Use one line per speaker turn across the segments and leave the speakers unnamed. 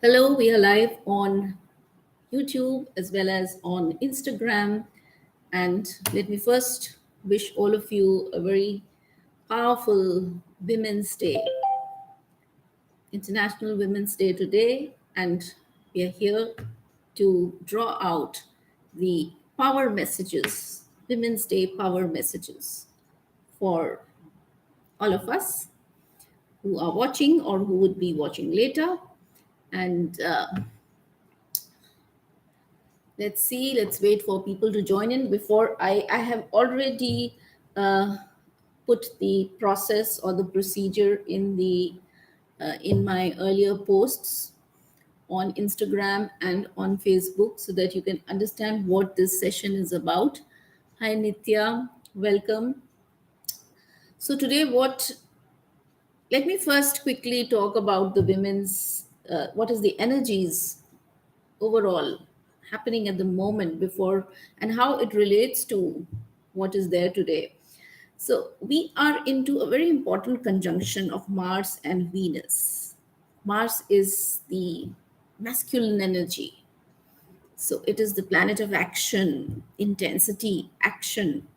Hello, we are live on YouTube as well as on Instagram. And let me first wish all of you a very powerful Women's Day, International Women's Day today. And we are here to draw out the power messages, Women's Day power messages for all of us who are watching or who would be watching later. And let's see, let's wait for people to join in. Before I have already uh, put the process or the procedure in my earlier posts on Instagram and on Facebook so that you can understand what this session is about. Hi Nitya, welcome. So today, what let me first quickly talk about the women's what is the energies overall happening at the moment before and how it relates to what is there today. So, we are into a very important conjunction of Mars and Venus. Mars is the masculine energy. So, it is the planet of action, intensity, action.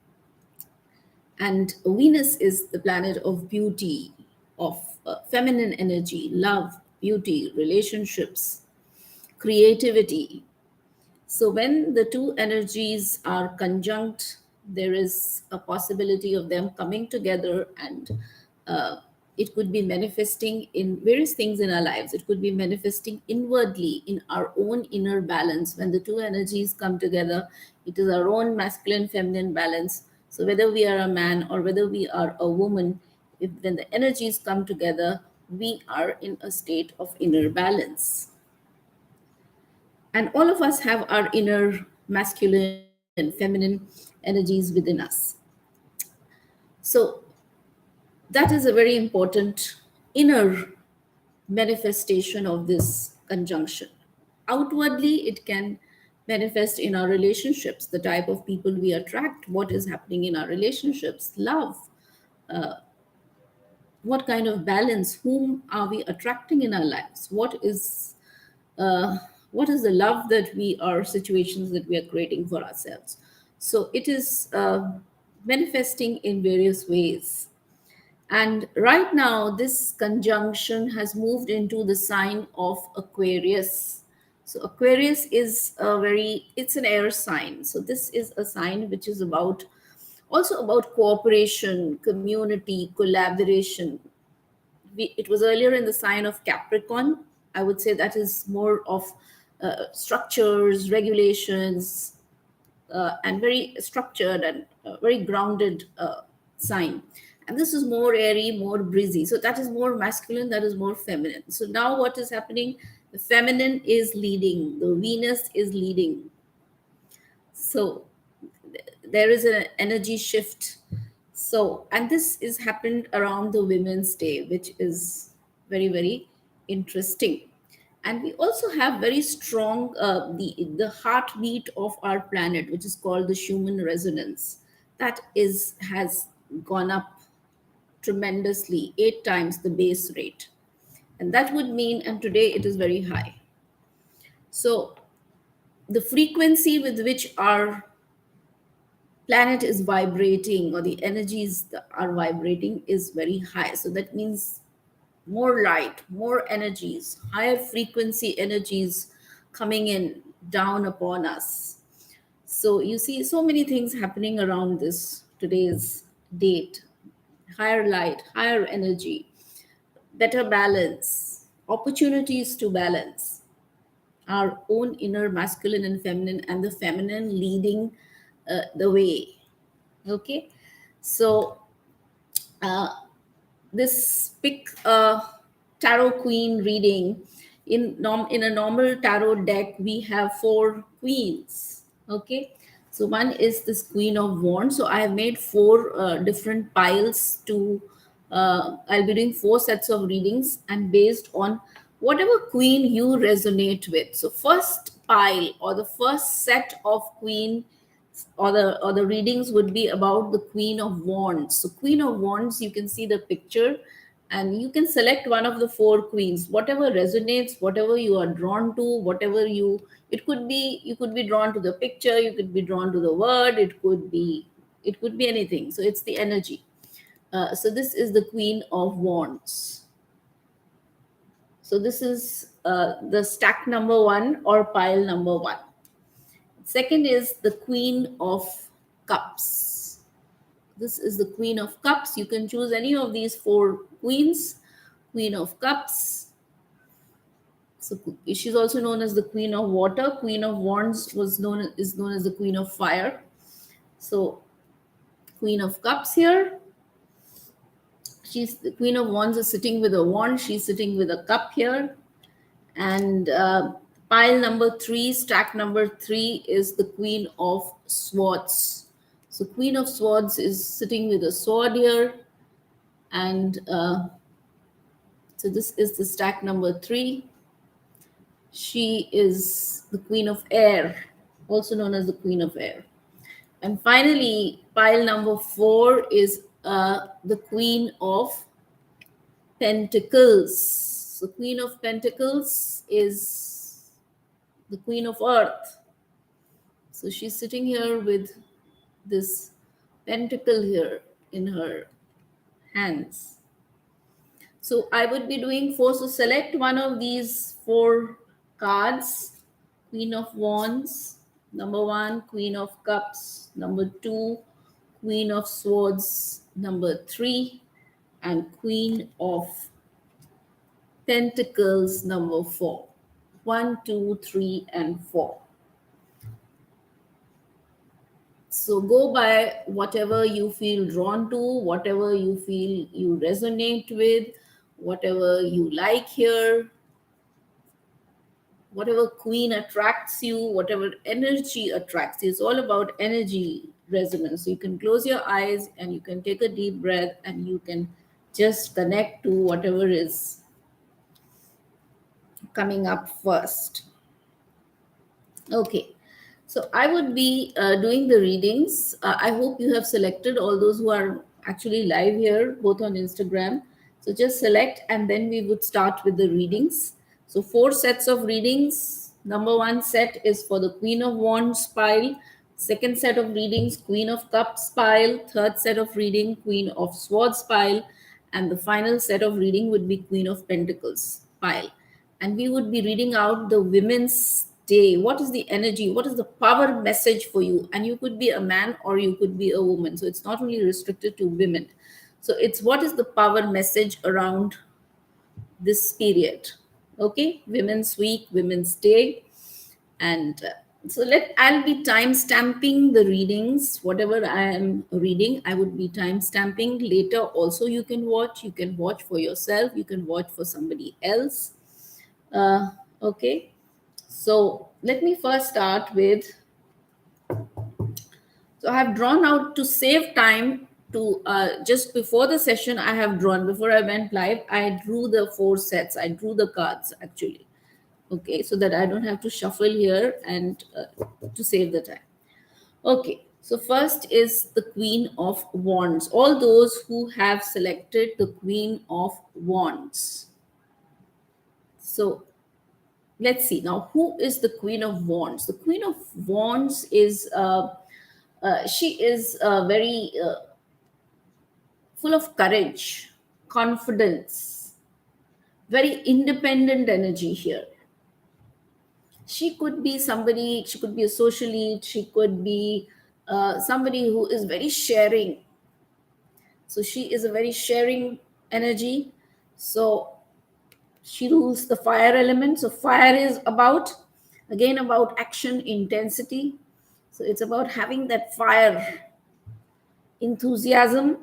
And Venus is the planet of beauty, of feminine energy, love, beauty, relationships, creativity. So when the two energies are conjunct, there is a possibility of them coming together, and uh, it could be manifesting in various things in our lives. It could be manifesting inwardly in our own inner balance. When the two energies come together, it is our own masculine, feminine balance. So whether we are a man or whether we are a woman, if when the energies come together, we are in a state of inner balance. And all of us have our inner masculine and feminine energies within us. So that is a very important inner manifestation of this conjunction. Outwardly, it can manifest in our relationships, the type of people we attract, what is happening in our relationships, love, what kind of balance, whom are we attracting in our lives, uh, what is the love that we are situations that we are creating for ourselves. So it is manifesting in various ways. And right now this conjunction has moved into the sign of Aquarius. So Aquarius is a very, it's an air sign, so this is a sign which is about, also about cooperation, community, collaboration. It was earlier in the sign of Capricorn. I would say that is more of structures, regulations, and very structured and very grounded sign. And this is more airy, more breezy. So that is more masculine, that is more feminine. So now what is happening? The feminine is leading, the Venus is leading. So there is an energy shift. So, and this is happened around the Women's Day, which is very, very interesting. And we also have very strong the heartbeat of our planet, which is called the Schumann resonance. That is has gone up tremendously, 8 times the base rate, and that would mean, and today it is very high. So the frequency with which our planet is vibrating, or the energies that are vibrating, is very high. So that means more light, more energies, higher frequency energies coming in down upon us. So you see so many things happening around this today's date. Higher light, higher energy, better balance, opportunities to balance our own inner masculine and feminine, and the feminine leading the way. Okay, so uh, this pick tarot queen reading. In a normal tarot deck we have four queens. Okay, so one is this Queen of Wands. So I have made four different piles to I'll be doing four sets of readings, and based on whatever queen you resonate with. So first pile, or the first set of queen, or the readings would be about the Queen of Wands. So Queen of Wands, you can see the picture. and you can select one of the four queens, whatever resonates, whatever you are drawn to, whatever you, it could be, you could be drawn to the picture, you could be drawn to the word, it could be anything. So it's the energy. So this is the Queen of Wands. So this is the stack number one or pile number one. Second is the Queen of Cups. This is the Queen of Cups. You can choose any of these four queens. Queen of Cups. So she's also known as the Queen of Water. Queen of Wands is known as the Queen of Fire. So Queen of Cups here. She's the Queen of Wands is sitting with a wand. She's sitting with a cup here. And pile number three, stack number three, is the Queen of Swords. So Queen of Swords is sitting with a sword here. And so this is the stack number three. She is the Queen of Air, also known as the Queen of Air. And finally, pile number four is the Queen of Pentacles. So Queen of Pentacles is the Queen of Earth. So she's sitting here with this pentacle here in her hands. So I would be doing four. So select one of these four cards. Queen of Wands, number one. Queen of Cups, number two. Queen of Swords, number three. And Queen of Pentacles, number four. 1, 2, 3, and 4. So go by whatever you feel drawn to, whatever you feel you resonate with, whatever you like here, whatever queen attracts you, whatever energy attracts you. It's all about energy resonance. So you can close your eyes and you can take a deep breath and you can just connect to whatever is coming up first. Okay. So I would be doing the readings. I hope you have selected all those who are actually live here, both on Instagram. So just select and then we would start with the readings. So 4 sets of readings. Number 1 set is for the Queen of Wands pile. Second set of readings, Queen of Cups pile. Third set of reading, Queen of Swords pile. And the final set of reading would be Queen of Pentacles pile. And we would be reading out the Women's Day. What is the energy? What is the power message for you? And you could be a man or you could be a woman. So it's not only restricted to women. So it's what is the power message around this period? Okay, Women's Week, Women's Day. And so I'll be time stamping the readings. Whatever I am reading, I would be time stamping. Later also you can watch. You can watch for yourself. You can watch for somebody else. Okay. So let me first start with, so I have drawn out to save time to just before the session I have drawn, before I went live, I drew the 4 sets. I drew the cards actually. Okay, so that I don't have to shuffle here and to save the time. Okay, so first is the Queen of Wands. All those who have selected the Queen of Wands. So let's see now, who is the Queen of Wands? The Queen of Wands is she is very full of courage, confidence, very independent energy here. She could be somebody, she could be a socialite, she could be somebody who is very sharing. So she is a very sharing energy. So she rules the fire element. So fire is about, again, about action, intensity. So it's about having that fire, enthusiasm,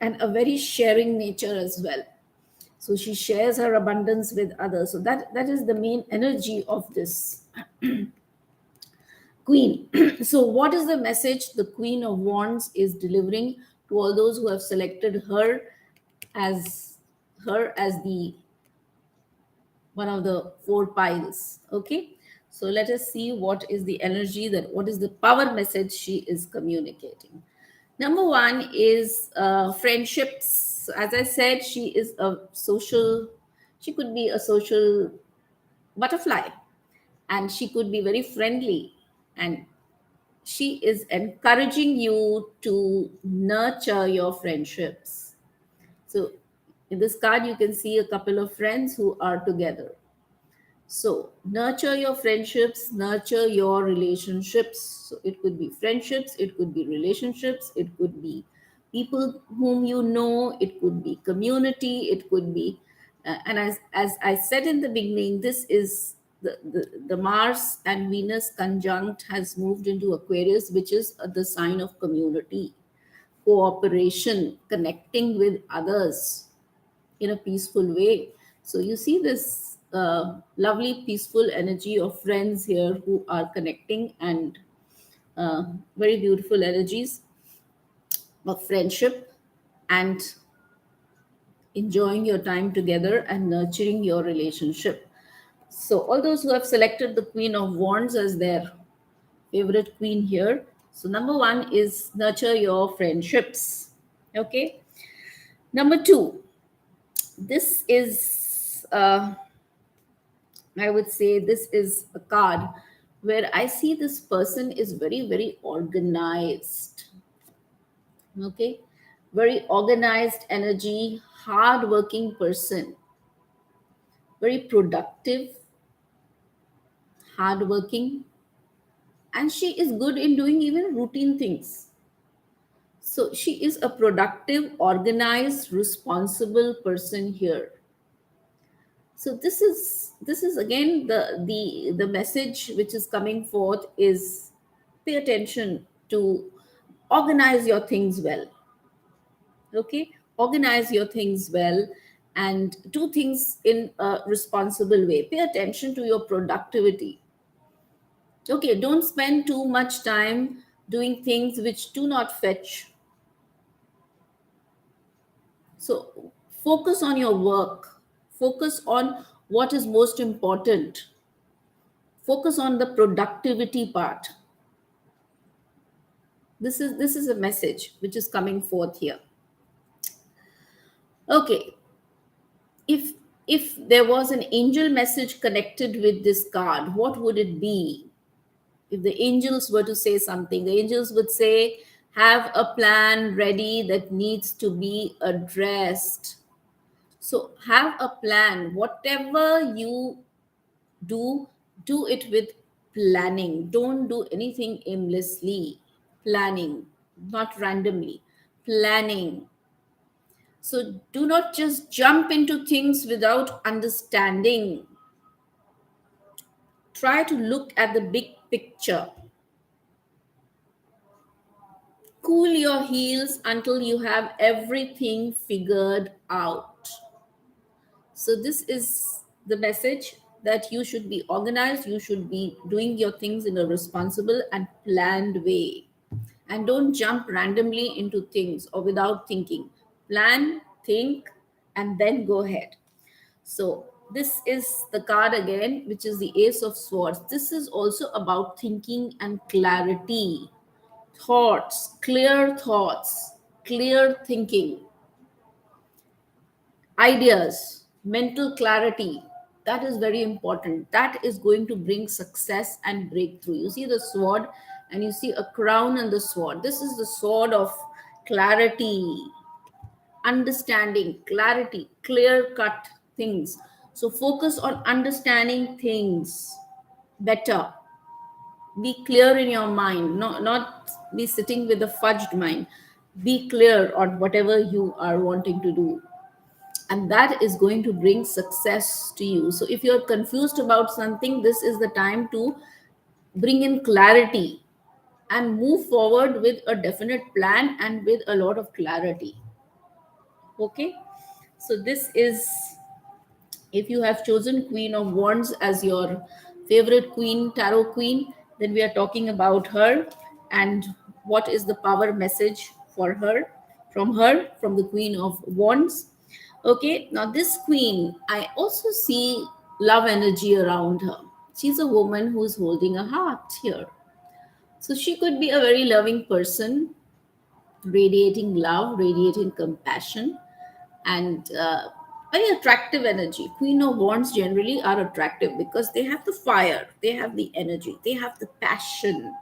and a very sharing nature as well. So she shares her abundance with others. So that is the main energy of this queen. So what is the message the Queen of Wands is delivering to all those who have selected as the one of the 4 piles? Okay, so let us see what is the energy, what is the power message she is communicating. Number 1 is friendships, So as I said, she is a social, she could be a social butterfly, and she could be very friendly, and she is encouraging you to nurture your friendships. So in this card, you can see a couple of friends who are together. So, nurture your friendships, nurture your relationships. So, it could be friendships, it could be relationships, it could be people whom you know, it could be community, it could be, and as I said in the beginning, this is the Mars and Venus conjunct has moved into Aquarius, which is the sign of community, cooperation, connecting with others in a peaceful way. So you see this lovely, peaceful energy of friends here who are connecting, and very beautiful energies of friendship and enjoying your time together and nurturing your relationship. So, all those who have selected the Queen of Wands as their favorite queen here. So, number one is nurture your friendships. Okay. Number two, this is I would say this is a card where I see this person is very, very organized. Okay. Very organized energy, hard working person, very productive, hard working, and she is good in doing even routine things. So she is a productive, organized, responsible person here. So this is again the message which is coming forth is pay attention to organize your things well. Okay, organize your things well and do things in a responsible way. Pay attention to your productivity. Okay, don't spend too much time doing things which do not fetch. So focus on your work, focus on what is most important, focus on the productivity part. This is a message which is coming forth here. Okay, if if there was an angel message connected with this card, what would it be? If the angels were to say something, the angels would say, have a plan ready that needs to be addressed. So have a plan. Whatever you do, do it with planning. Don't do anything aimlessly. Planning, not randomly. Planning. So do not just jump into things without understanding. Try to look at the big picture. Cool your heels until you have everything figured out. So, this is the message that you should be organized, you should be doing your things in a responsible and planned way. And don't jump randomly into things or without thinking. Plan, think, and then go ahead. So, this is the card again, which is the Ace of Swords. This is also about thinking and clarity, thoughts, clear thinking, ideas, mental clarity. That is very important. That is going to bring success and breakthrough. You see the sword, and you see a crown and the sword. This is the sword of clarity, understanding, clarity, clear cut things. So focus on understanding things better. Be clear in your mind, not be sitting with a fudged mind. Be clear on whatever you are wanting to do, and that is going to bring success to you. So if you're confused about something, this is the time to bring in clarity and move forward with a definite plan and with a lot of clarity. Okay, so this is, if you have chosen Queen of Wands as your favorite queen, tarot queen, then we are talking about her and what is the power message for her, from the Queen of Wands. Okay, now this queen, I also see love energy around her. She's a woman who's holding a heart here. So she could be a very loving person, radiating love, radiating compassion, and very attractive energy. Queen of Wands generally are attractive because they have the fire, they have the energy, they have the passion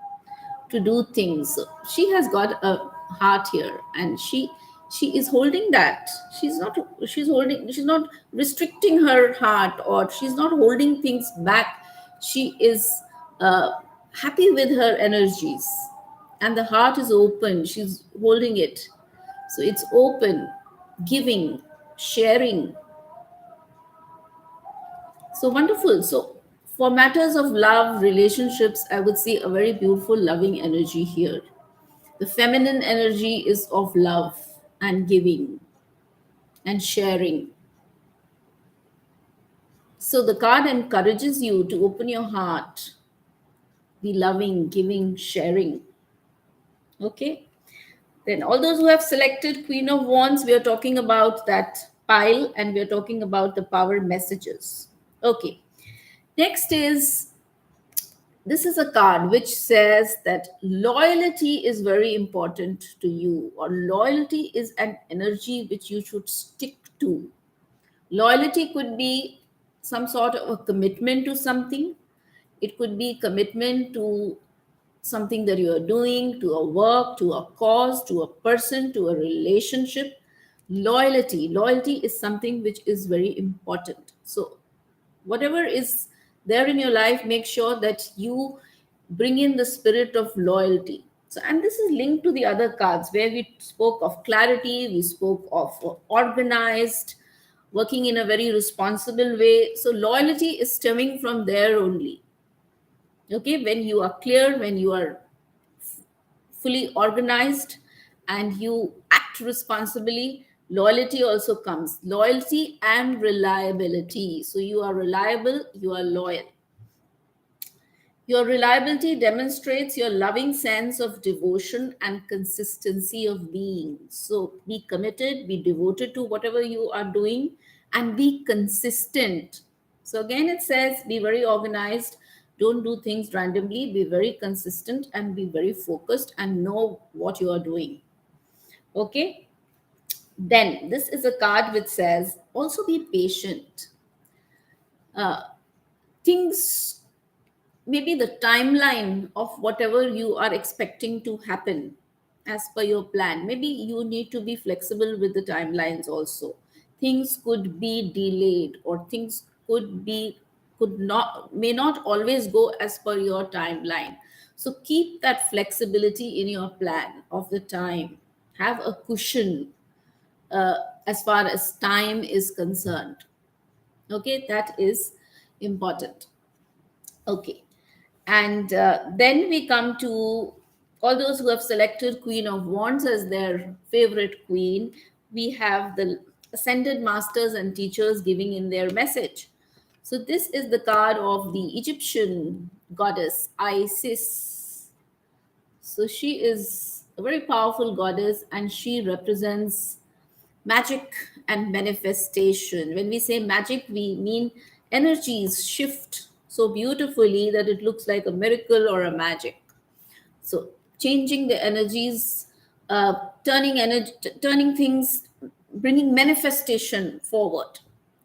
to do things. So she has got a heart here, and she is holding that. She's not restricting her heart, or she's not holding things back. She is uh, happy with her energies, and the heart is open. She's holding it, so it's open, giving, sharing. So wonderful. So for matters of love, relationships, I would see a very beautiful loving energy here. The feminine energy is of love and giving and sharing. So the card encourages you to open your heart, be loving, giving, sharing. Okay. Then all those who have selected Queen of Wands, we are talking about that pile, and we are talking about the power messages. Okay. Next is, this is a card which says that loyalty is very important to you, or loyalty is an energy which you should stick to. Loyalty could be some sort of a commitment to something. It could be commitment to something that you are doing, to a work, to a cause, to a person, to a relationship. Loyalty is something which is very important. So whatever is there in your life, make sure that you bring in the spirit of loyalty. So, and this is linked to the other cards where we spoke of clarity, we spoke of organized, working in a very responsible way. So loyalty is stemming from there only. Okay, when you are clear, when you are fully organized, and you act responsibly, loyalty also comes. Loyalty and reliability. So you are reliable, you are loyal. Your reliability demonstrates your loving sense of devotion and consistency of being. So be committed, be devoted to whatever you are doing, and be consistent. So again, it says be very organized, don't do things randomly, be very consistent and be very focused and know what you are doing. Okay? Then this is a card which says also be patient. Uh, Things, maybe the timeline of whatever you are expecting to happen as per your plan, maybe you need to be flexible with the timelines also. Things could be delayed, or things could not, may not always go as per your timeline. So keep that flexibility in your plan of the time. Have a cushion uh, as far as time is concerned. Okay, that is important. Okay. And then we come to all those who have selected Queen of Wands as their favorite queen. We have the ascended masters and teachers giving in their message. So this is the card of the Egyptian goddess Isis. So she is a very powerful goddess, and she represents magic and manifestation. When we say magic, we mean energies shift so beautifully that it looks like a miracle or a magic. So changing the energies, turning things, bringing manifestation forward.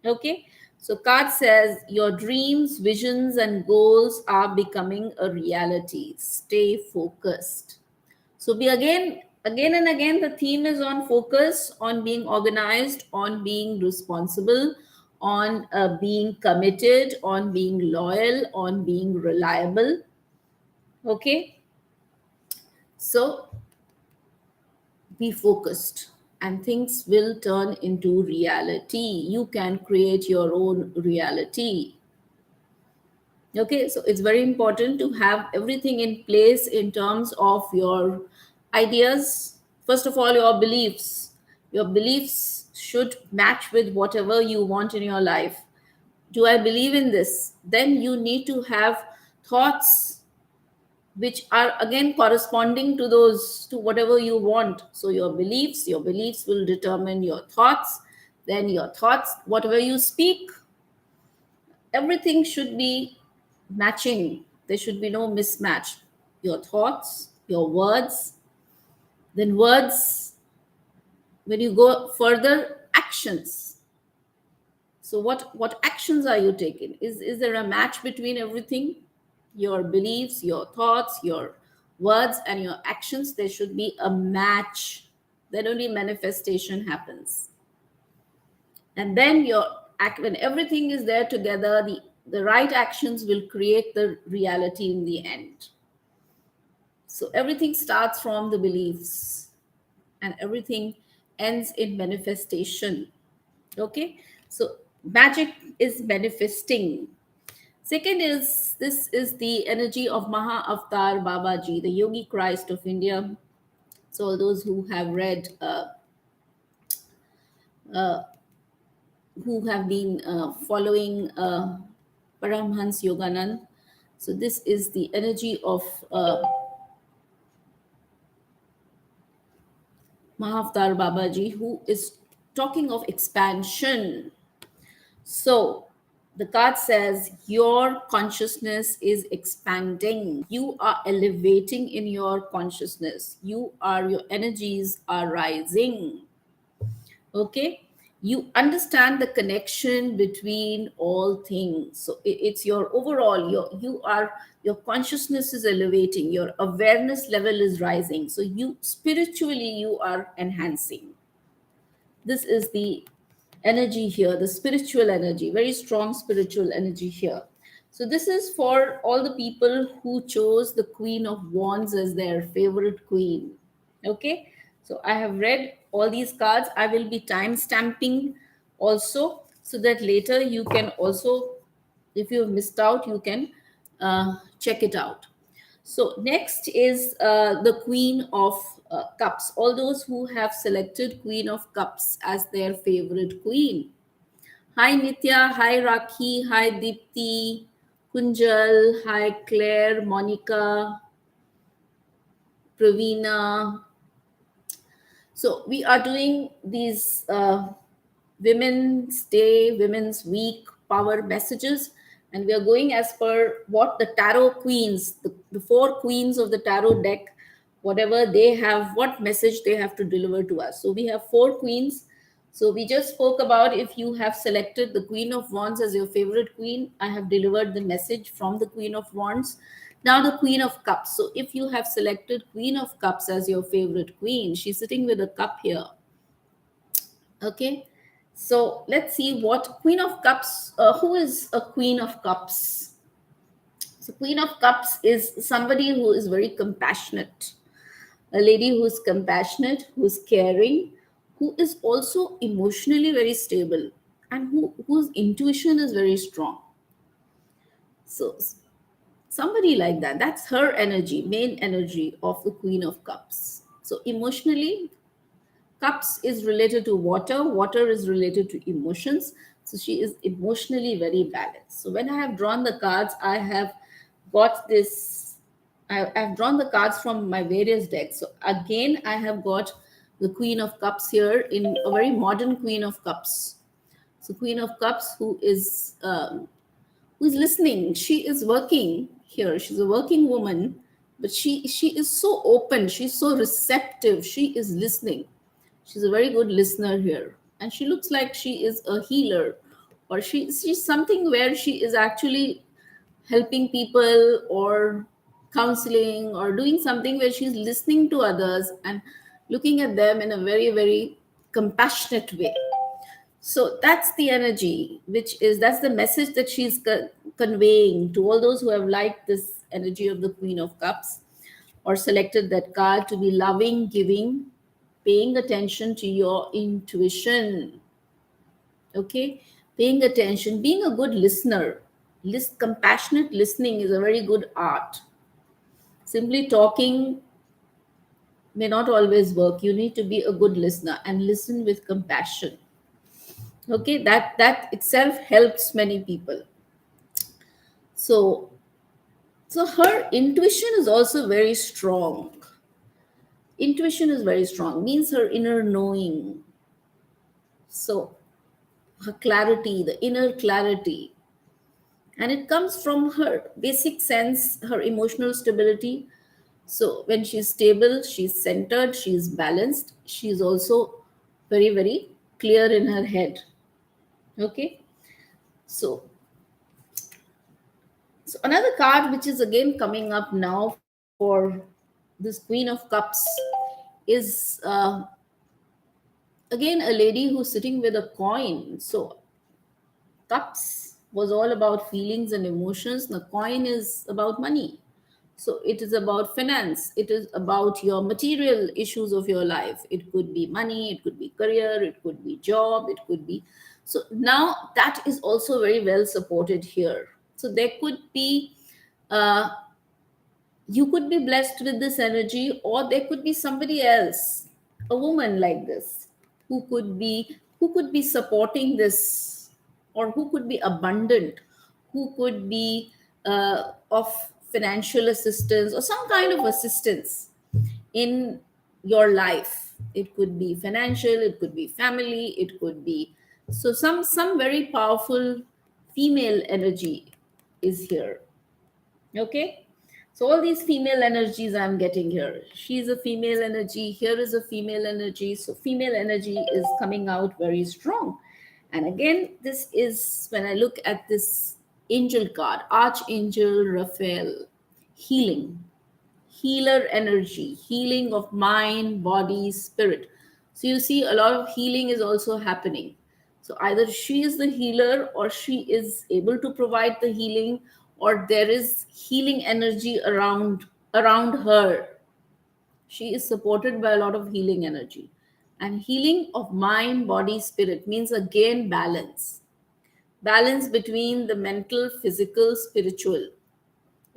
Okay. So card says your dreams, visions, and goals are becoming a reality. Stay focused. So be again and again, the theme is on focus, on being organized, on being responsible, on being committed, on being loyal, on being reliable. Okay. So be focused, and things will turn into reality. You can create your own reality. Okay, so it's very important to have everything in place in terms of your ideas. First of all, your beliefs. Your beliefs should match with whatever you want in your life. Do I believe in this? Then you need to have thoughts which are again corresponding to those, to whatever you want. So your beliefs will determine your thoughts. Then your thoughts, whatever you speak, everything should be matching. There should be no mismatch. Your thoughts, your words, then words, when you go further, actions. So what actions are you taking? Is there a match between everything? Your beliefs, your thoughts, your words, and your actions. There should be a match. Then only manifestation happens. And then your act, when everything is there together, the right actions will create the reality in the end. So everything starts from the beliefs and everything ends in manifestation. Okay, so magic is manifesting. Second is, this is the energy of Maha Avatar Babaji, the Yogi Christ of India. So all those who have read, uh, who have been following Paramhans Yoganand, so this is the energy of Mahavatar Babaji, who is talking of expansion. So the card says your consciousness is expanding. You are elevating in your consciousness. Your energies are rising. Okay. You understand the connection between all things. So it's your overall, your consciousness is elevating, your awareness level is rising. So you spiritually you are enhancing. This is the energy here, the spiritual energy, very strong spiritual energy here. So this is for all the people who chose the Queen of Wands as their favorite queen. Okay, so I have read all these cards. I will be time stamping also, so that later you can also, if you have missed out, you can check it out. So next is the Queen of Cups. All those who have selected Queen of Cups as their favorite queen. Hi Nitya, hi Rakhi, hi Deepti, Kunjal, hi Claire, Monica, Pravina. So we are doing these Women's Day, Women's Week power messages, and we are going as per what the tarot queens, the four queens of the tarot deck, whatever they have, what message they have to deliver to us. So we have four queens. So we just spoke about, if you have selected the Queen of Wands as your favorite queen, I have delivered the message from the Queen of Wands. Now the Queen of Cups. So if you have selected Queen of Cups as your favorite queen, she's sitting with a cup here. Okay, so let's see what Queen of Cups, who is a Queen of Cups? So Queen of Cups is somebody who is very compassionate, a lady who is compassionate, who is caring, who is also emotionally very stable, and whose intuition is very strong. So somebody like that, that's her energy, main energy of the Queen of Cups. So emotionally, Cups is related to water, water is related to emotions. So she is emotionally very balanced. So when I have drawn the cards, I have got this, I've drawn the cards from my various decks. So again, I have got the Queen of Cups here in a very modern Queen of Cups. So Queen of Cups, who is listening. She is working here. She's a working woman, but she is so open. She's so receptive. She is listening. She's a very good listener here, and she looks like she is a healer, or she's something where she is actually helping people or counseling or doing something where she's listening to others and looking at them in a very very compassionate way. So that's the energy, that's the message that she's conveying to all those who have liked this energy of the Queen of Cups or selected that card, to be loving, giving, paying attention to your intuition. Okay, paying attention, being a good listener. Compassionate listening is a very good art. Simply talking may not always work. You need to be a good listener and listen with compassion. Okay, that itself helps many people. So so her intuition is also very strong. Intuition is very strong, means her inner knowing. So her clarity, the inner clarity, and it comes from her basic sense, her emotional stability. So when she's stable, she's centered, she's balanced, she's also very very clear in her head. Okay, so so another card which is again coming up now for this Queen of Cups is again a lady who's sitting with a coin. So cups was all about feelings and emotions. The coin is about money. So it is about finance. It is about your material issues of your life. It could be money, it could be career, it could be job, it could be. So now that is also very well supported here. So there could be uh, you could be blessed with this energy, or there could be somebody else, a woman like this, who could be supporting this, or who could be abundant, who could be of financial assistance or some kind of assistance in your life. It could be financial, it could be family, it could be, so some very powerful female energy is here. Okay, so all these female energies I'm getting here. She's a female energy, here is a female energy. So female energy is coming out very strong. And again, this is when I look at this angel card, Archangel Raphael, healing, healer energy, healing of mind, body, spirit. So you see, a lot of healing is also happening. So either she is the healer, or she is able to provide the healing, or there is healing energy around her. She is supported by a lot of healing energy. And healing of mind, body, spirit means again balance. Balance between the mental, physical, spiritual.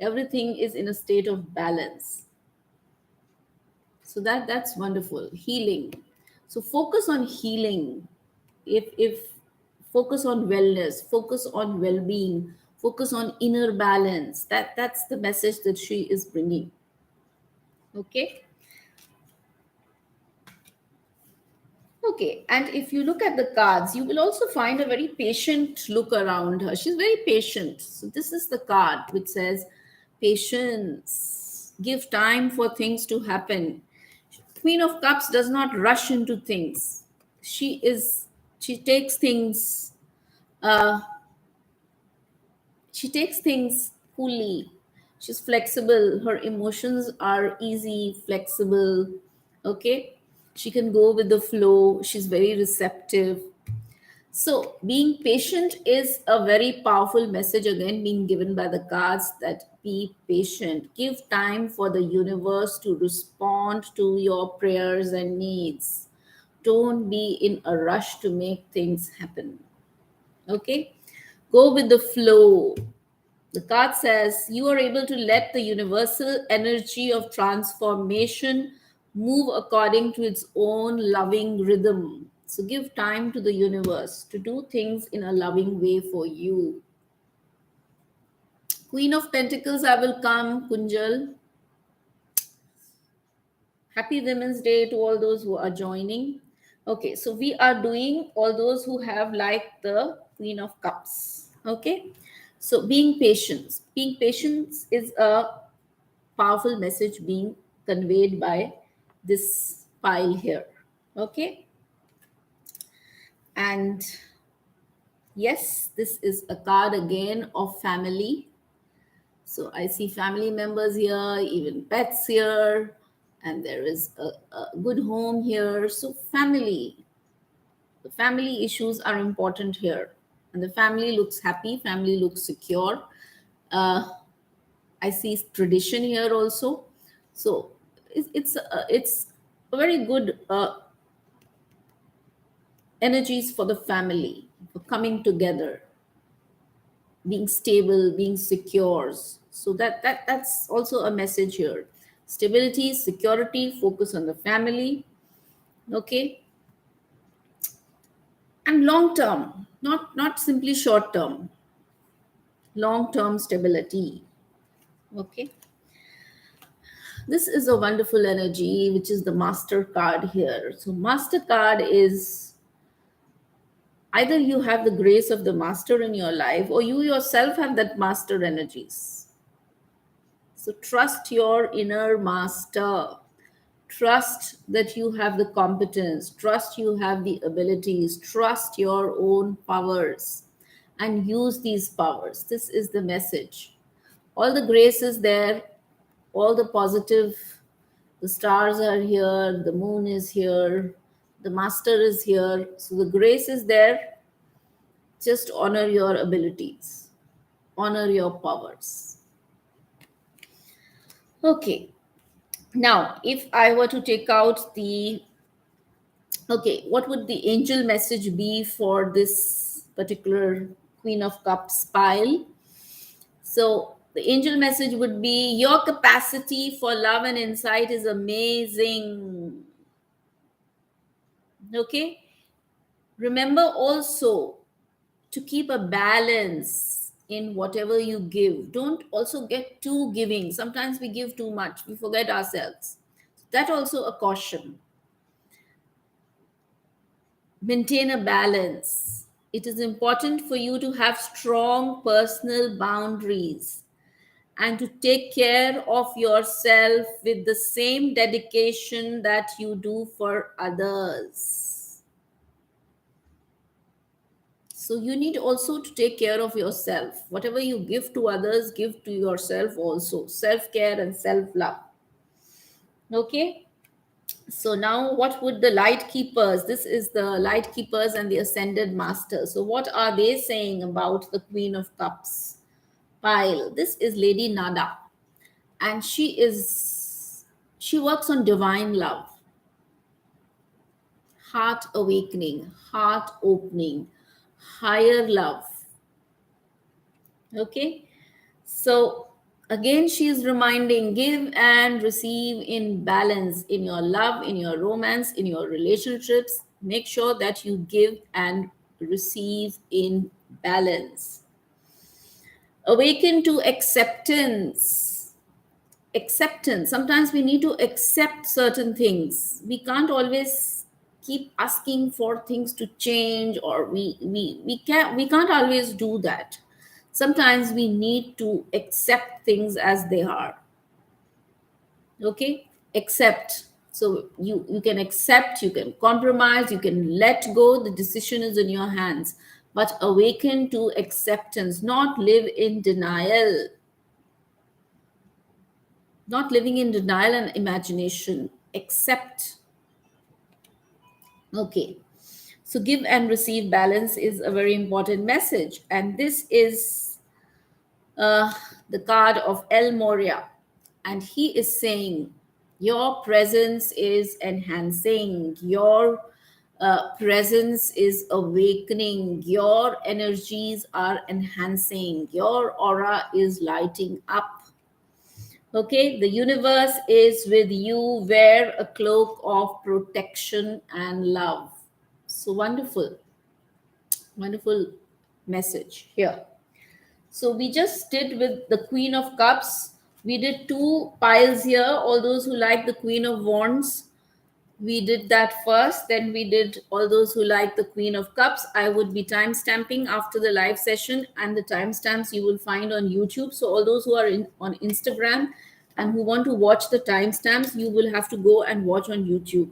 Everything is in a state of balance. So that's wonderful. Healing. So focus on healing. If focus on wellness, focus on well-being, focus on inner balance. That's the message that she is bringing. Okay. Okay, and if you look at the cards, you will also find a very patient look around her. She's very patient. So this is the card which says patience. Give time for things to happen. Queen of Cups does not rush into things. She takes things uh, she takes things coolly. She's flexible. Her emotions are easy, flexible. Okay. She can go with the flow. She's very receptive. So, being patient is a very powerful message again being given by the cards, that be patient. Give time for the universe to respond to your prayers and needs. Don't be in a rush to make things happen. Okay? Go with the flow. The card says you are able to let the universal energy of transformation move according to its own loving rhythm. So give time to the universe to do things in a loving way for you. Queen of Pentacles, I will come, Kunjal. Happy Women's Day to all those who are joining. Okay, so we are doing all those who have like the Queen of Cups. Okay, so being patient. Being patient is a powerful message being conveyed by this pile here. Okay, and yes, this is a card again of family. So I see family members here, even pets here, and there is a good home here. So family, the family issues are important here, and the family looks happy, family looks secure. uh, I see tradition here also. So it's a very good energies for the family, for coming together, being stable, being secure. So that's also a message here. Stability, security, focus on the family. Okay, and long term, not simply short term, long term stability. Okay, this is a wonderful energy, which is the master card here. So master card is either you have the grace of the master in your life, or you yourself have that master energies. So trust your inner master. Trust that you have the competence, trust you have the abilities, trust your own powers, and use these powers. This is the message. All the grace is there, all the positive, the stars are here, the moon is here, the master is here. So the grace is there. Just honor your abilities, honor your powers. Okay, now if I were to take out the, okay, what would the angel message be for this particular Queen of Cups pile? So the angel message would be, your capacity for love and insight is amazing. Okay, remember also to keep a balance in whatever you give. Don't also get too giving. Sometimes we give too much, we forget ourselves. That also a caution. Maintain a balance. It is important for you to have strong personal boundaries and to take care of yourself with the same dedication that you do for others. So you need also to take care of yourself. Whatever you give to others, give to yourself also. Self care and self love. Okay. So now what would the light keepers, this is the light keepers and the ascended master. So what are they saying about the Queen of Cups pile? This is Lady Nada, and she works on divine love, heart awakening, heart opening, higher love. Okay. So again, she is reminding, give and receive in balance in your love, in your romance, in your relationships. Make sure that you give and receive in balance. Awaken to acceptance. Acceptance. Sometimes we need to accept certain things. We can't always keep asking for things to change, or we can't always do that. Sometimes we need to accept things as they are. Okay, accept. So you can accept, you can compromise, you can let go. The decision is in your hands, but awaken to acceptance, not live in denial. Not living in denial and imagination. Accept. Okay. So give and receive balance is a very important message. And this is uh, the card of El Moria. And he is saying, your presence is enhancing, your presence is awakening, your energies are enhancing, your aura is lighting up. Okay, the universe is with you. Wear a cloak of protection and love. So wonderful, wonderful message here. So we just did with the Queen of Cups. We did two piles here. All those who like the Queen of Wands, we did that first. Then we did all those who like the Queen of Cups. I would be time stamping after the live session, and the timestamps you will find on YouTube. So all those who are on Instagram and who want to watch the timestamps, you will have to go and watch on YouTube,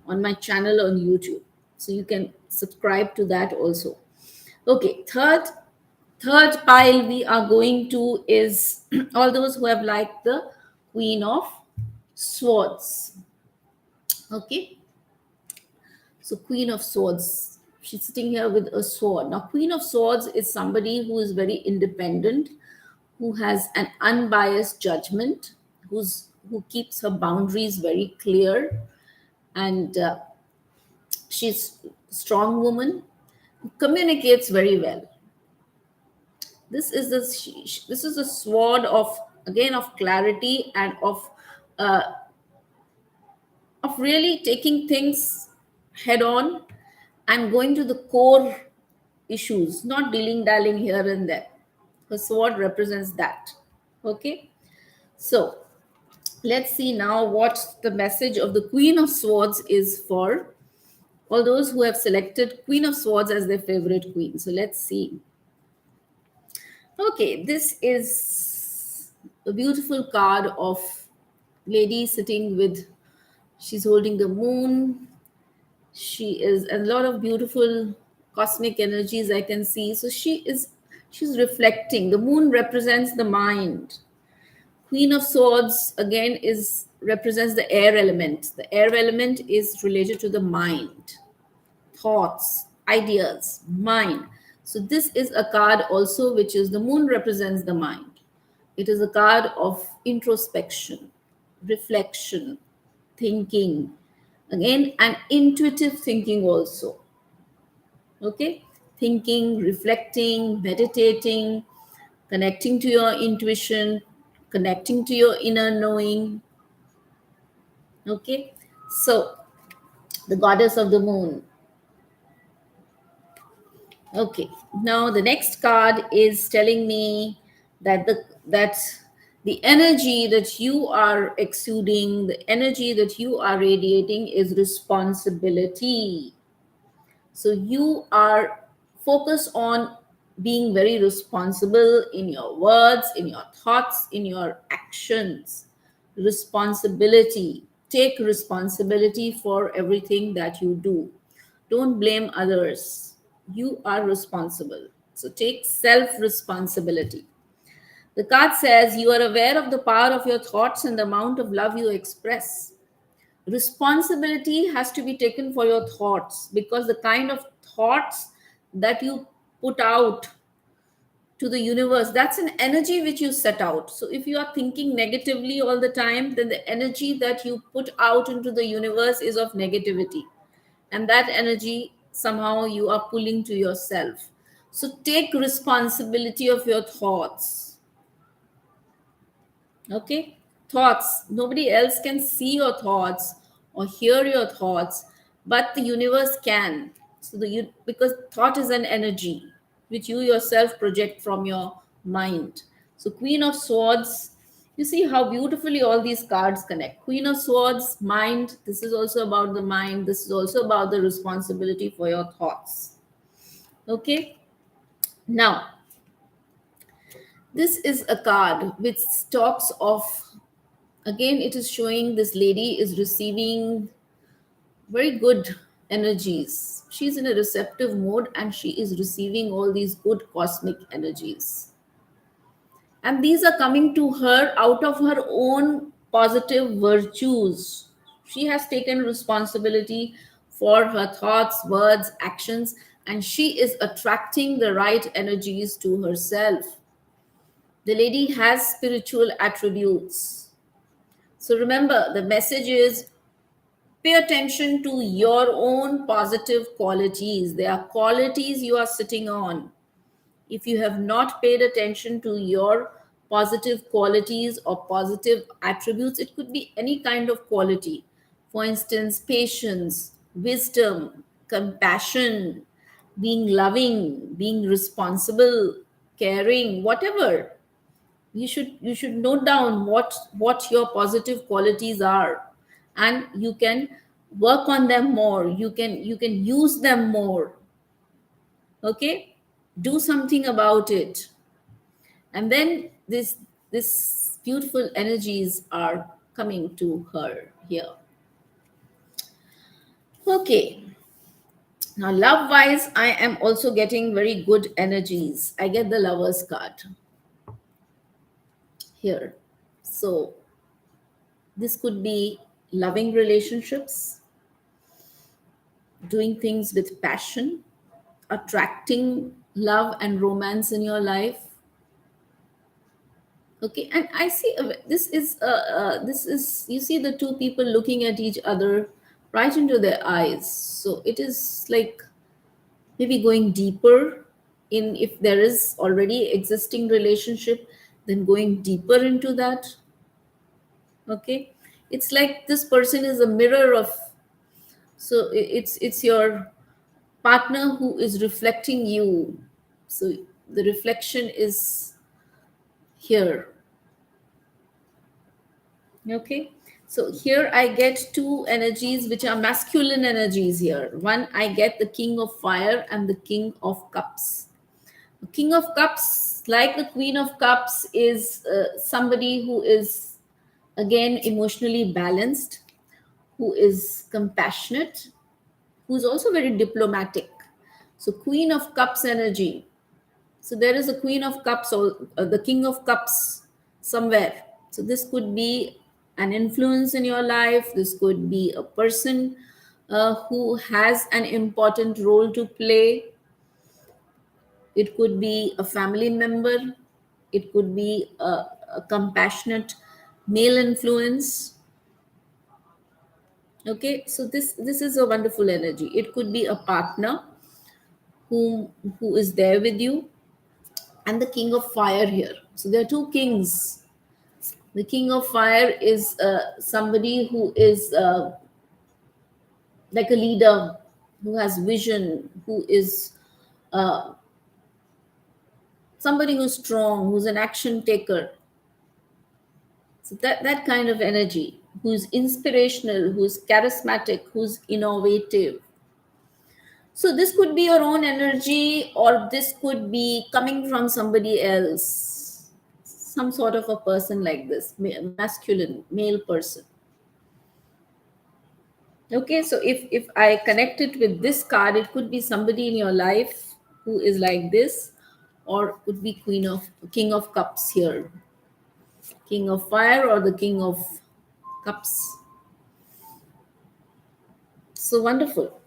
on my channel on YouTube. So you can subscribe to that also. Okay, third pile we are going to is all those who have liked the Queen of Swords. Okay, so Queen of Swords, she's sitting here with a sword. Now Queen of Swords is somebody who is very independent, who has an unbiased judgment, who keeps her boundaries very clear, and she's a strong woman who communicates very well. This is a sword of, again, of clarity and uh, of really taking things head on and going to the core issues, not dealing dallying here and there. Her sword represents that. Okay, so let's see now what the message of the Queen of Swords is for all those who have selected Queen of Swords as their favorite queen. So let's see. Okay, this is a beautiful card of lady sitting with She's holding the moon. She is a lot of beautiful cosmic energies I can see. So she's reflecting. The moon represents the mind. Queen of Swords again is represents the air element. The air element is related to the mind, thoughts, ideas, mind. So this is a card also which is the moon represents the mind. It is a card of introspection, reflection, thinking. Again, and intuitive thinking also. Okay? Thinking, reflecting, meditating, connecting to your intuition, connecting to your inner knowing. Okay? So, the goddess of the moon. Okay. Now the next card is telling me that the energy that you are exuding, the energy that you are radiating is responsibility. So you are focused on being very responsible in your words, in your thoughts, in your actions. Responsibility. Take responsibility for everything that you do. Don't blame others. You are responsible. So take self responsibility. The card says you are aware of the power of your thoughts and the amount of love you express. Responsibility has to be taken for your thoughts, because the kind of thoughts that you put out to the universe, that's an energy which you set out. So if you are thinking negatively all the time, then the energy that you put out into the universe is of negativity, and that energy somehow you are pulling to yourself. So take responsibility of your thoughts. Okay? Thoughts. Nobody else can see your thoughts or hear your thoughts, but the universe can. So because thought is an energy which you yourself project from your mind. So Queen of Swords, you see how beautifully all these cards connect. Queen of Swords, mind. This is also about the mind. This is also about the responsibility for your thoughts. Okay? Now, this is a card which talks of, again, it is showing this lady is receiving very good energies. She's in a receptive mode and she is receiving all these good cosmic energies. And these are coming to her out of her own positive virtues. She has taken responsibility for her thoughts, words, actions, and she is attracting the right energies to herself. The lady has spiritual attributes. So remember, the message is pay attention to your own positive qualities. There are qualities you are sitting on. If you have not paid attention to your positive qualities or positive attributes, it could be any kind of quality. For instance, patience, wisdom, compassion, being loving, being responsible, caring, whatever. You should note down what your positive qualities are, and you can work on them more. You can use them more. Okay, do something about it, and then this beautiful energies are coming to her here. Okay, now love wise, I am also getting very good energies. I get the Lovers card here. So this could be loving relationships, doing things with passion, attracting love and romance in your life. Okay, and I see this is you see the two people looking at each other right into their eyes. So it is like maybe going deeper in, if there is already existing relationship, then going deeper into that. Okay, it's like this person is a mirror of, so it's your partner who is reflecting you. So the reflection is here. Okay, so here I get two energies which are masculine energies here. One, I get the King of Fire and the King of Cups. The King of Cups, like the Queen of Cups, is somebody who is again emotionally balanced, who is compassionate, who's also very diplomatic. So, Queen of Cups energy. So, there is a Queen of Cups or the King of Cups somewhere. So, this could be an influence in your life, this could be a person who has an important role to play. It could be a family member, it could be a compassionate male influence. Okay, so this is a wonderful energy. It could be a partner who is there with you, and the King of Fire here. So there are two kings. The King of Fire is somebody who is like a leader, who has vision, who is uh, somebody who's strong, who's an action taker. So that kind of energy, who's inspirational, who's charismatic, who's innovative. So this could be your own energy, or this could be coming from somebody else, some sort of a person like this, masculine, male person. Okay, so if I connect it with this card, it could be somebody in your life who is like this, or could be King of Cups here, King of Fire, or the King of Cups. So wonderful.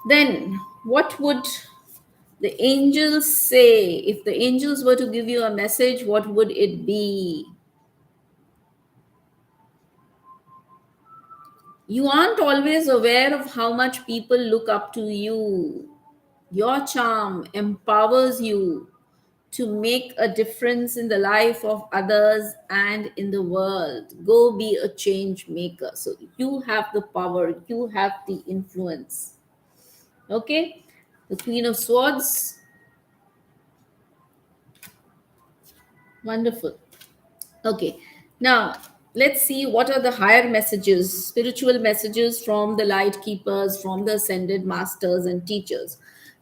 Then, what would the angels say? If the angels were to give you a message, what would it be? You aren't always aware of how much people look up to you. Your charm empowers you to make a difference in the life of others and in the world. Go be a change maker. So you have the power, you have the influence. Okay? The Queen of Swords. Wonderful. Okay, now let's see what are the higher messages, spiritual messages from the light keepers, from the ascended masters and teachers.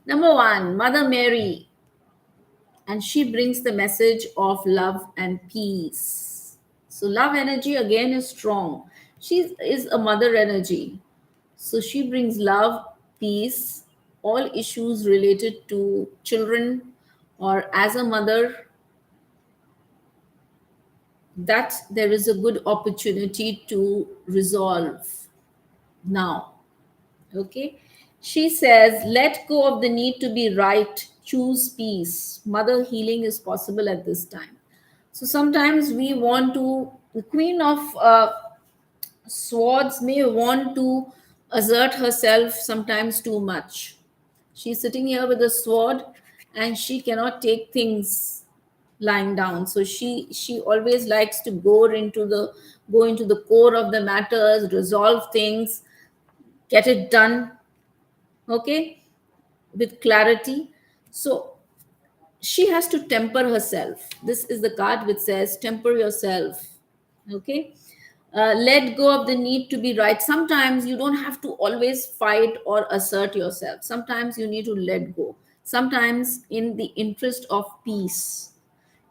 Number one, Mother Mary, and she brings the message of love and peace. So, love energy again is strong. She is a mother energy. So, she brings love, peace, all issues related to children or as a mother, that there is a good opportunity to resolve now. Okay, she says, let go of the need to be right, choose peace. Mother healing is possible at this time. So sometimes we want to, the Queen of Swords may want to assert herself sometimes too much. She's sitting here with a sword and she cannot take things lying down. So she always likes to go into the core of the matters, resolve things, get it done, okay, with clarity. So she has to temper herself. This is the card which says temper yourself. Okay, let go of the need to be right. Sometimes you don't have to always fight or assert yourself. Sometimes you need to let go. Sometimes in the interest of peace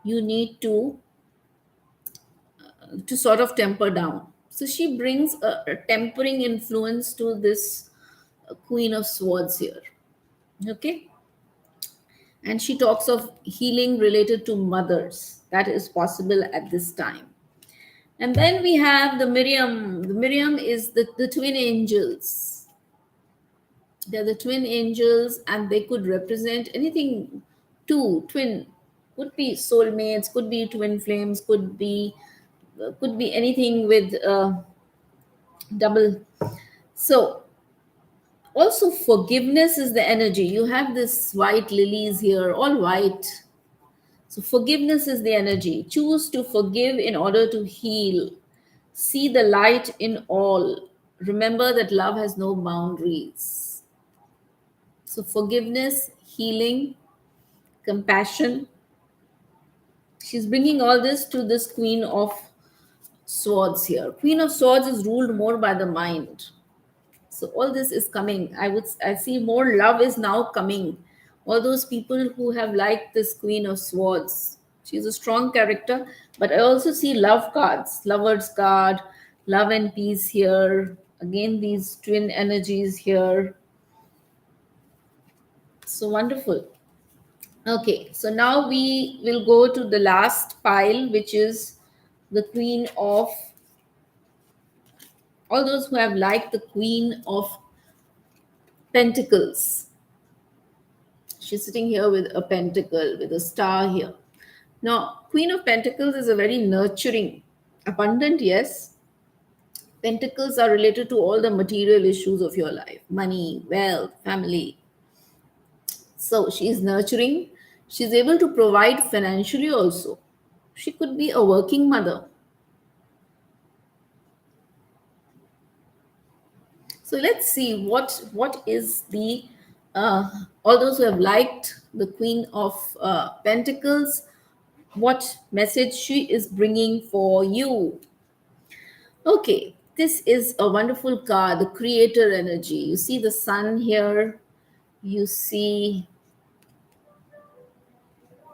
you need to sort of temper down. So she brings a tempering influence to this Queen of Swords here. Okay, and she talks of healing related to mothers that is possible at this time. And then we have the Miriam. The Miriam is the twin angels. They're the twin angels, and they could represent anything. Two twin could be soulmates, could be twin flames, could be anything with double. So also forgiveness is the energy. You have this white lilies here, all white. So forgiveness is the energy. Choose to forgive in order to heal. See the light in all. Remember that love has no boundaries. So forgiveness, healing, compassion. She's bringing all this to this Queen of Swords here. Queen of Swords is ruled more by the mind. So all this is coming. I see more love is now coming. All those people who have liked this Queen of Swords, she's a strong character, but I also see love cards, lovers card, Love and peace here. Again, these twin energies here. So wonderful. Okay, so now we will go to the last pile, which is the Queen of, all those who have liked the Queen of Pentacles. She's sitting here with a pentacle, with a star here. Now, Queen of Pentacles is a very nurturing, abundant, yes. Pentacles are related to all the material issues of your life: money, wealth, family. So she is nurturing. She's able to provide financially also. She could be a working mother. So let's see what is the all those who have liked the Queen of Pentacles, what message she is bringing for you. Okay, this is a wonderful card, the Creator energy. You see the sun here. You see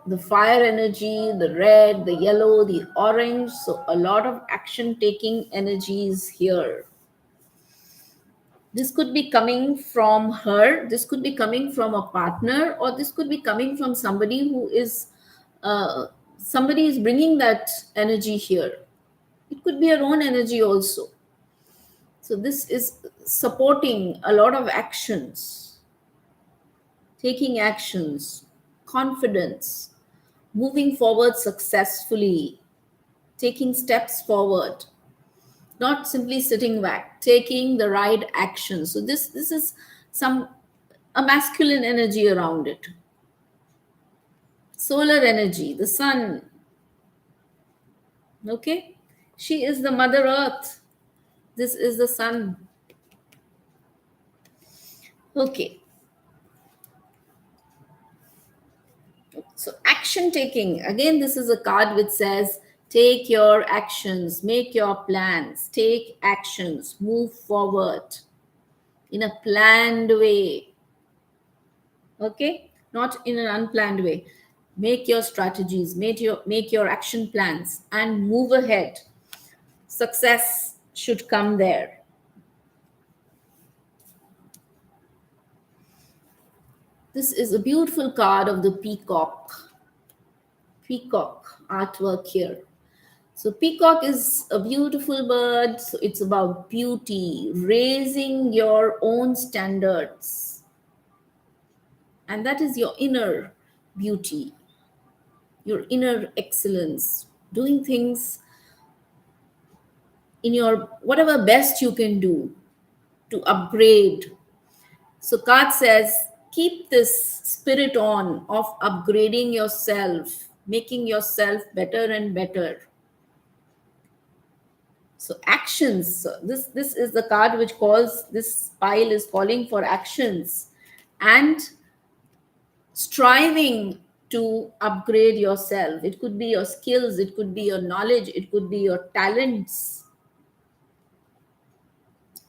the fire energy, the red, the yellow, the orange. So a lot of action taking energies here. This could be coming from her, this could be coming from a partner, or this could be coming from somebody who is uh, somebody is bringing that energy here. It could be her own energy also. So this is supporting a lot of actions, taking actions, confidence, moving forward successfully, taking steps forward, not simply sitting back, taking the right action. So this is some a masculine energy around it. Solar energy, the sun. Okay, she is the Mother Earth. This is the sun. Okay, so action taking. Again, this is a card which says take your actions, make your plans, take actions, move forward in a planned way. Okay, not in an unplanned way. Make your strategies, make your action plans and move ahead. Success should come there. This is a beautiful card of the peacock artwork here. So peacock is a beautiful bird. So it's about beauty, raising your own standards, and that is your inner beauty, your inner excellence, doing things in your whatever best you can do to upgrade. So card says keep this spirit on of upgrading yourself, making yourself better and better. So actions. So this is the card which calls, this pile is calling for actions and striving to upgrade yourself. It could be your skills, it could be your knowledge, it could be your talents.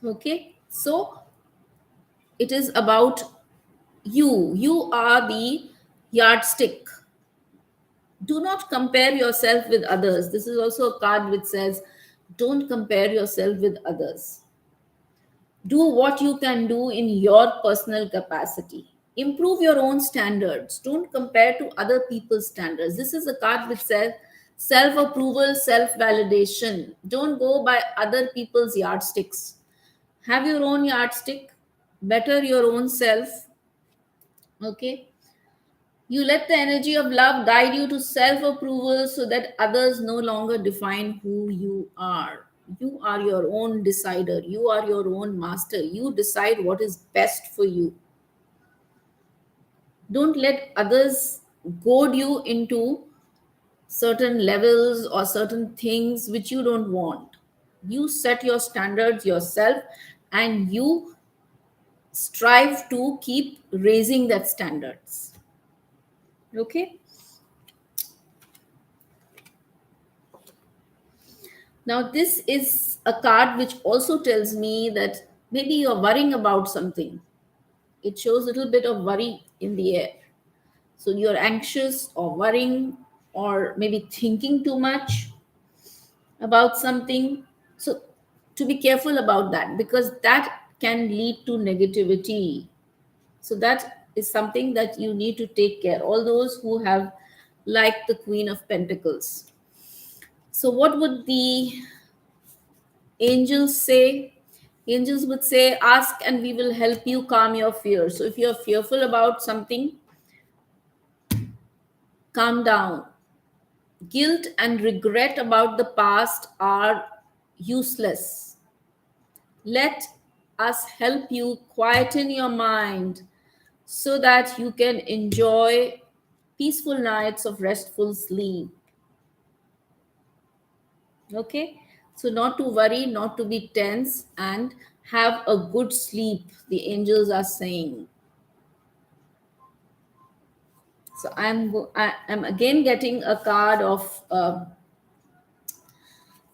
Okay, so it is about you. You are the yardstick. Do not compare yourself with others. This is also a card which says don't compare yourself with others. Do what you can do in your personal capacity. Improve your own standards. Don't compare to other people's standards. This is a card which says self approval, self validation. Don't go by other people's yardsticks. Have your own yardstick, better your own self. Okay, you let the energy of love guide you to self approval so that others no longer define who you are. You are your own decider. You are your own master. You decide what is best for you. Don't let others goad you into certain levels or certain things which you don't want. You set your standards yourself and you strive to keep raising that standards. Okay. Now, this is a card which also tells me that maybe you're worrying about something. It shows a little bit of worry in the air. So you're anxious or worrying or maybe thinking too much about something. So to be careful about that, because that can lead to negativity. So that is something that you need to take care, all those who have, like the Queen of Pentacles. So what would the angels say? Angels would say, ask and we will help you calm your fear. So if you're fearful about something, calm down. Guilt and regret about the past are useless. Let us help you quieten your mind so that you can enjoy peaceful nights of restful sleep. Okay? So, not to worry, not to be tense, and have a good sleep, the angels are saying. So, I'm again getting a card of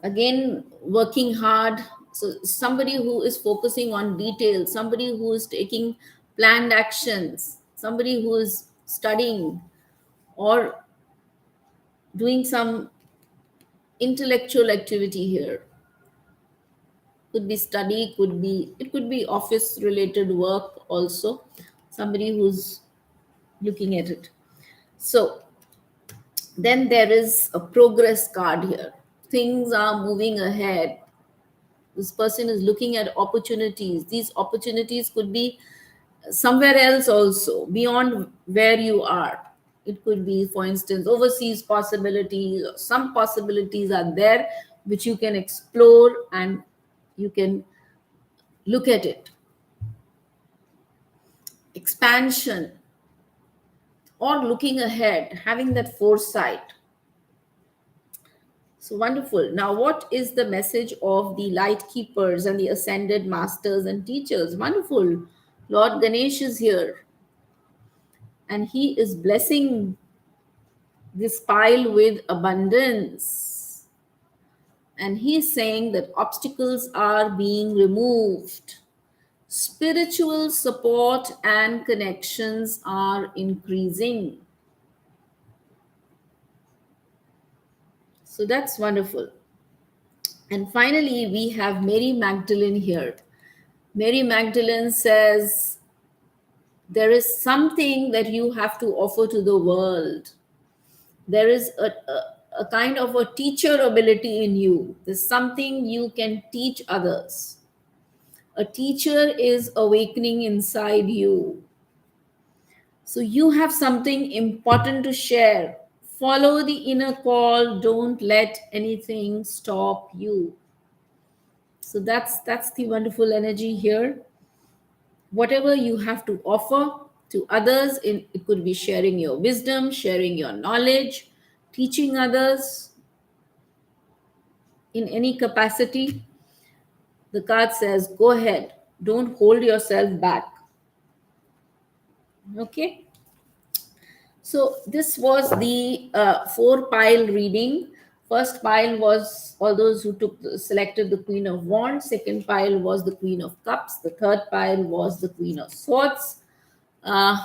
again working hard. So somebody who is focusing on details, somebody who is taking planned actions, somebody who is studying or doing some intellectual activity here. Could be study, could be, it could be office related work also, somebody who's looking at it. So then there is a progress card here. Things are moving ahead. This person is looking at opportunities. These opportunities could be somewhere else also, beyond where you are. It could be, for instance, overseas possibilities, or some possibilities are there which you can explore and you can look at it. Expansion, or looking ahead, having that foresight. So wonderful. Now, what is the message of the light keepers and the ascended masters and teachers? Wonderful. Lord Ganesh is here and he is blessing this pile with abundance. And he's saying that obstacles are being removed. Spiritual support and connections are increasing. So that's wonderful. And finally, we have Mary Magdalene here. Mary Magdalene says, there is something that you have to offer to the world. There is a kind of a teacher ability in you. There's something you can teach others. A teacher is awakening inside you. So you have something important to share. Follow the inner call. Don't let anything stop you. So that's the wonderful energy here. Whatever you have to offer to others, it could be sharing your wisdom, sharing your knowledge, teaching others in any capacity. The card says, go ahead, don't hold yourself back. Okay, so this was the four pile reading. First pile was all those who selected the Queen of Wands. Second pile was the Queen of Cups. The third pile was the Queen of Swords. uh,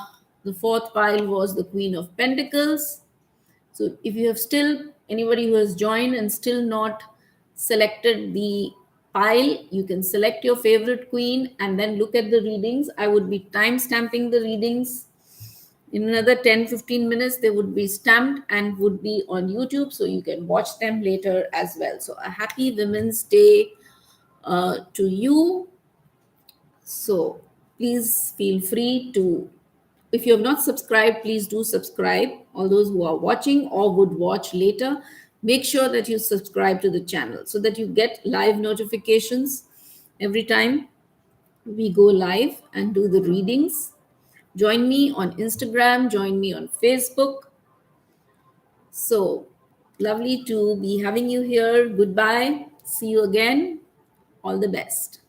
the fourth pile was the Queen of Pentacles. So if you have still, anybody who has joined and still not selected the pile, you can select your favorite queen and then look at the readings. I would be time stamping the readings. In another 10-15 minutes, they would be stamped and would be on YouTube, so you can watch them later as well. So a happy Women's Day to you. So please feel free to, if you have not subscribed, please do subscribe. All those who are watching or would watch later, make sure that you subscribe to the channel so that you get live notifications every time we go live and do the readings. Join me on Instagram, join me on Facebook. So lovely to be having you here. Goodbye. See you again. All the best.